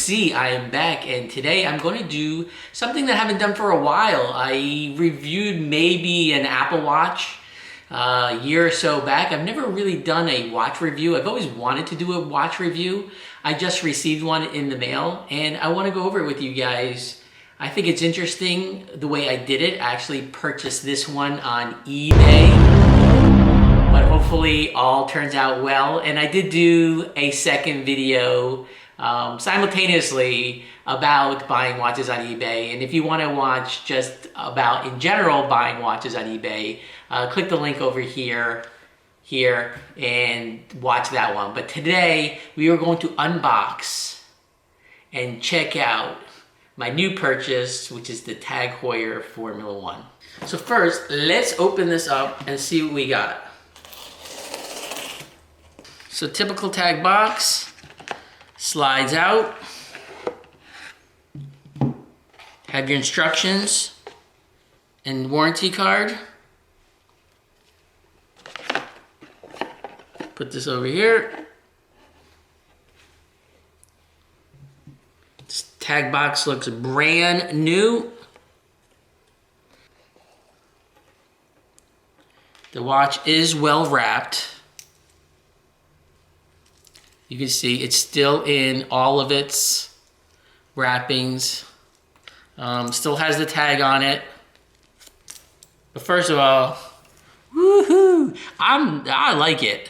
see, I am back, and today I'm going to do something that I haven't done for a while. I reviewed maybe an Apple Watch a year or so back. I've never really done a watch review. I've always wanted to do a watch review. I just received one in the mail, and I want to go over it with you guys. I think it's interesting the way I did it. I actually purchased this one on eBay, but hopefully all turns out well. And I did do a second video simultaneously about buying watches on eBay. And if you want to watch just about in general buying watches on eBay, click the link over here and watch that one. But today we are going to unbox and check out my new purchase, which is the Tag Heuer Formula 1. So first, let's open this up and see what we got. So typical Tag box, slides out. Have your instructions and warranty card. Put this over here. This Tag box looks brand new. The watch is well wrapped. You can see it's still in all of its wrappings. Still has the tag on it. But first of all, woohoo! I like it.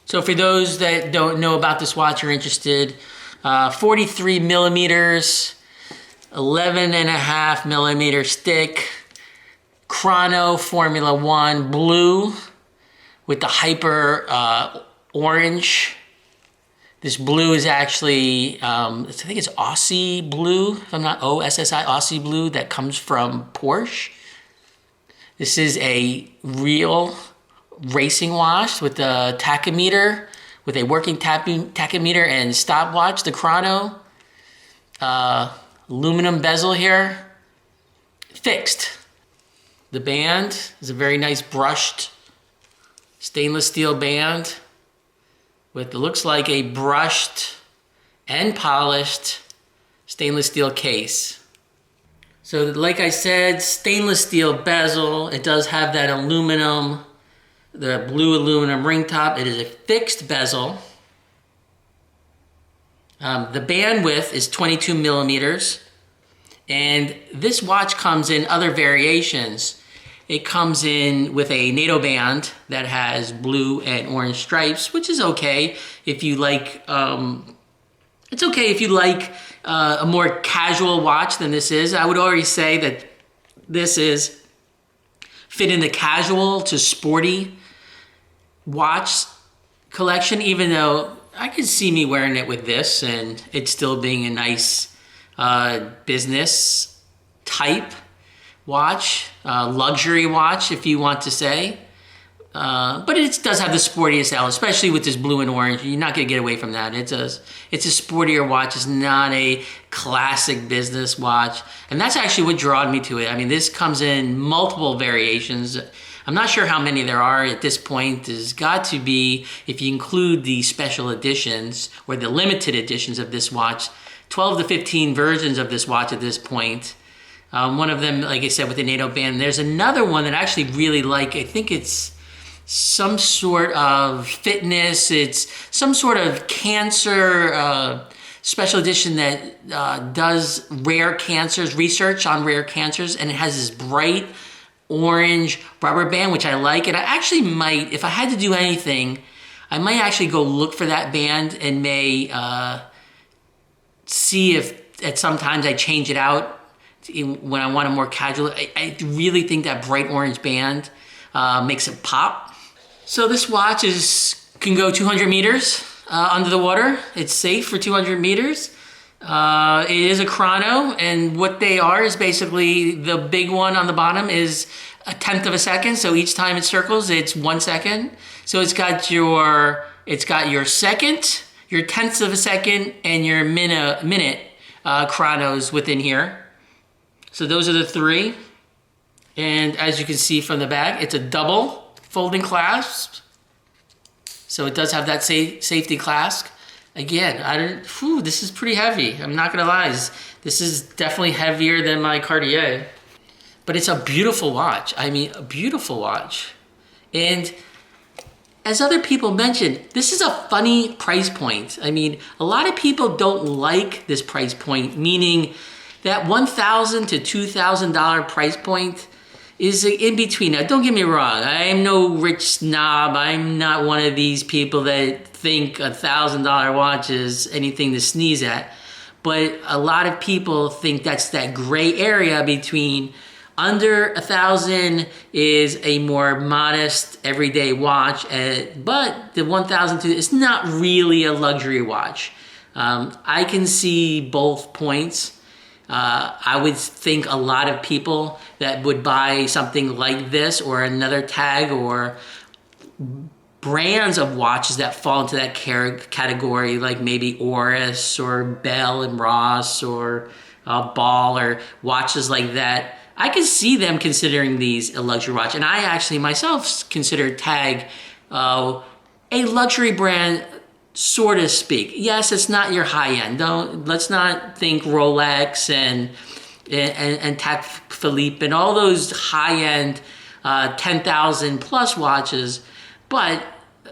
So for those that don't know about this watch or interested, 43 millimeters, 11.5 millimeter stick, Chrono Formula 1 blue with the hyper orange. This blue is actually, I think it's Aussie blue, if I'm not, OSSI, Aussie blue, that comes from Porsche. This is a real racing watch with a tachometer, with a working tachometer and stopwatch, the Chrono. Aluminum bezel here, fixed. The band is a very nice brushed stainless steel band with, it looks like a brushed and polished stainless steel case. So like I said, stainless steel bezel. It does have that aluminum, the blue aluminum ring top. It is a fixed bezel. The bandwidth is 22 millimeters. And this watch comes in other variations. It comes in with a NATO band that has blue and orange stripes, which is okay if you like, it's okay if you like a more casual watch than this is. I would already say that this is fit in the casual to sporty watch collection, even though I could see me wearing it with this and it still being a nice business type watch, luxury watch if you want to say. But it does have the sportiest style, especially with this blue and orange. You're not gonna get away from that. It's a sportier watch. It's not a classic business watch. And that's actually what drew me to it. I mean, this comes in multiple variations. I'm not sure how many there are at this point. There's got to be, if you include the special editions or the limited editions of this watch, 12 to 15 versions of this watch at this point. One of them, like I said, with the NATO band. There's another one that I actually really like. I think it's some sort of fitness. It's some sort of cancer special edition that does rare cancers, research on rare cancers, and it has this bright orange rubber band, which I like. And I actually might, if I had to do anything, I might actually go look for that band and may see if at sometimes I change it out when I want a more casual. I really think that bright orange band makes it pop. So this watch can go 200 meters under the water. It's safe for 200 meters. It is a chrono, and what they are is basically the big one on the bottom is 1/10 of a second. So each time it circles, it's 1 second. So it's got your second, your 1/10 of a second, and your minute chronos within here. So those are the three. And as you can see from the back, it's a double folding clasp. So it does have that safety clasp. Again, this is pretty heavy. I'm not gonna lie. This is definitely heavier than my Cartier. But it's a beautiful watch. I mean, a beautiful watch. And as other people mentioned, this is a funny price point. I mean, a lot of people don't like this price point, meaning that $1,000 to $2,000 price point is in between. Now, don't get me wrong. I am no rich snob. I'm not one of these people that think $1,000 watch is anything to sneeze at. But a lot of people think that's that gray area between under $1,000 is a more modest everyday watch, but the $1,000 is not really a luxury watch. I can see both points. I would think a lot of people that would buy something like this or another Tag or brands of watches that fall into that category, like maybe Oris or Bell and Ross or Ball or watches like that. I can see them considering these a luxury watch. And I actually myself consider Tag a luxury brand, so to speak. Yes, it's not your high end. Let's not think Rolex and Tag Philippe and all those high end 10,000 plus watches. But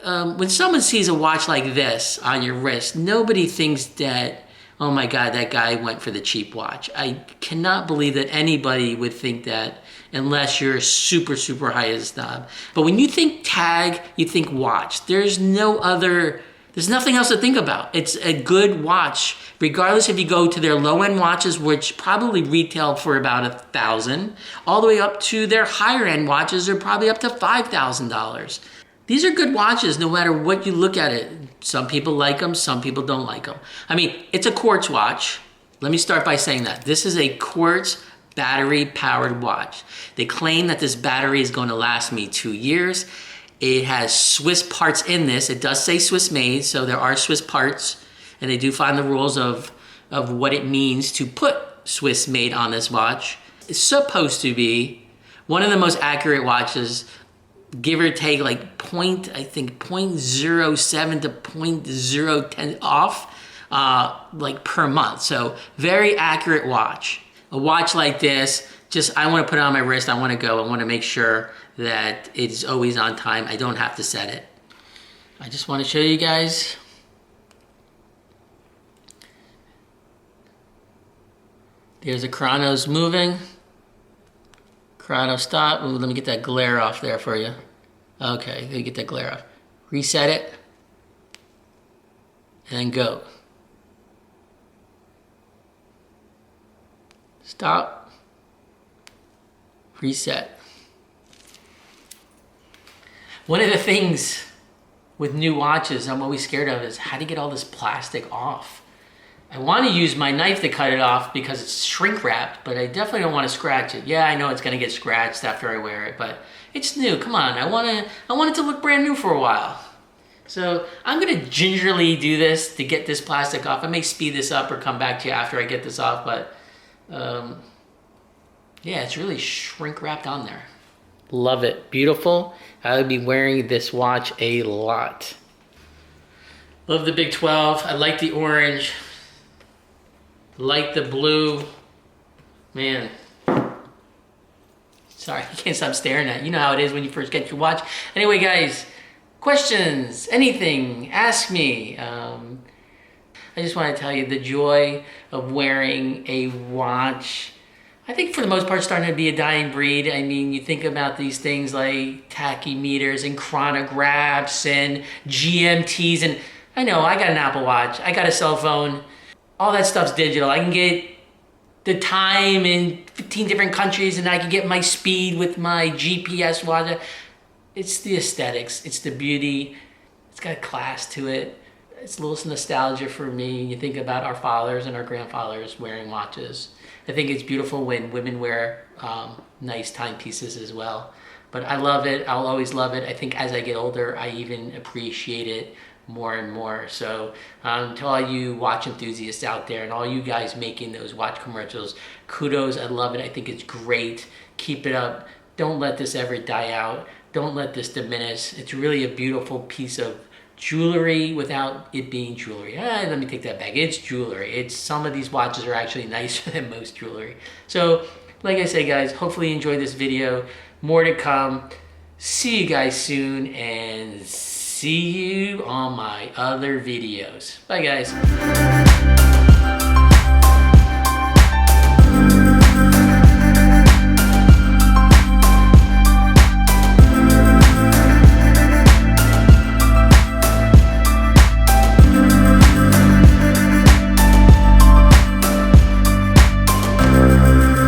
when someone sees a watch like this on your wrist, nobody thinks that, oh my God, that guy went for the cheap watch. I cannot believe that anybody would think that unless you're super, super high as snob. But when you think Tag, you think watch. There's nothing else to think about. It's a good watch, regardless if you go to their low-end watches, which probably retail for about $1,000, all the way up to their higher-end watches are probably up to $5,000. These are good watches no matter what you look at it. Some people like them, some people don't like them. I mean, it's a quartz watch. Let me start by saying that. This is a quartz battery-powered watch. They claim that this battery is going to last me 2 years. It has Swiss parts in this. It does say Swiss made, so there are Swiss parts, and they do find the rules of what it means to put Swiss made on this watch. It's supposed to be one of the most accurate watches, give or take like 0.07 to 0.010 off like per month. So very accurate watch. A watch like this, I want to put it on my wrist. I want to go. I want to make sure that it's always on time. I don't have to set it. I just want to show you guys. There's a chronos moving. Chrono stop. Ooh, let me get that glare off there for you. Okay, let me get that glare off. Reset it. And go. Stop. Reset. One of the things with new watches I'm always scared of is how to get all this plastic off. I want to use my knife to cut it off because it's shrink wrapped, but I definitely don't want to scratch it. Yeah, I know it's going to get scratched after I wear it, but it's new. Come on, I want it to look brand new for a while. So I'm going to gingerly do this to get this plastic off. I may speed this up or come back to you after I get this off, but yeah, it's really shrink wrapped on there. Love it. Beautiful. I would be wearing this watch a lot. Love the Big 12. I like the orange. Like the blue. Man. Sorry, I can't stop staring at it. You know how it is when you first get your watch. Anyway, guys, questions, anything, ask me. I just want to tell you the joy of wearing a watch. I think for the most part, starting to be a dying breed. I mean, you think about these things like tachymeters and chronographs and GMTs. And I know I got an Apple Watch. I got a cell phone. All that stuff's digital. I can get the time in 15 different countries and I can get my speed with my GPS watch. It's the aesthetics. It's the beauty. It's got a class to it. It's a little nostalgia for me. You think about our fathers and our grandfathers wearing watches. I think it's beautiful when women wear nice timepieces as well. But I love it. I'll always love it. I think as I get older, I even appreciate it more and more. So to all you watch enthusiasts out there and all you guys making those watch commercials, kudos. I love it. I think it's great. Keep it up. Don't let this ever die out. Don't let this diminish. It's really a beautiful piece of jewelry without it being jewelry. Let me take that back. It's jewelry. Some of these watches are actually nicer than most jewelry. So, like I say, guys, hopefully you enjoyed this video. More to come. See you guys soon, and see you on my other videos. Bye, guys.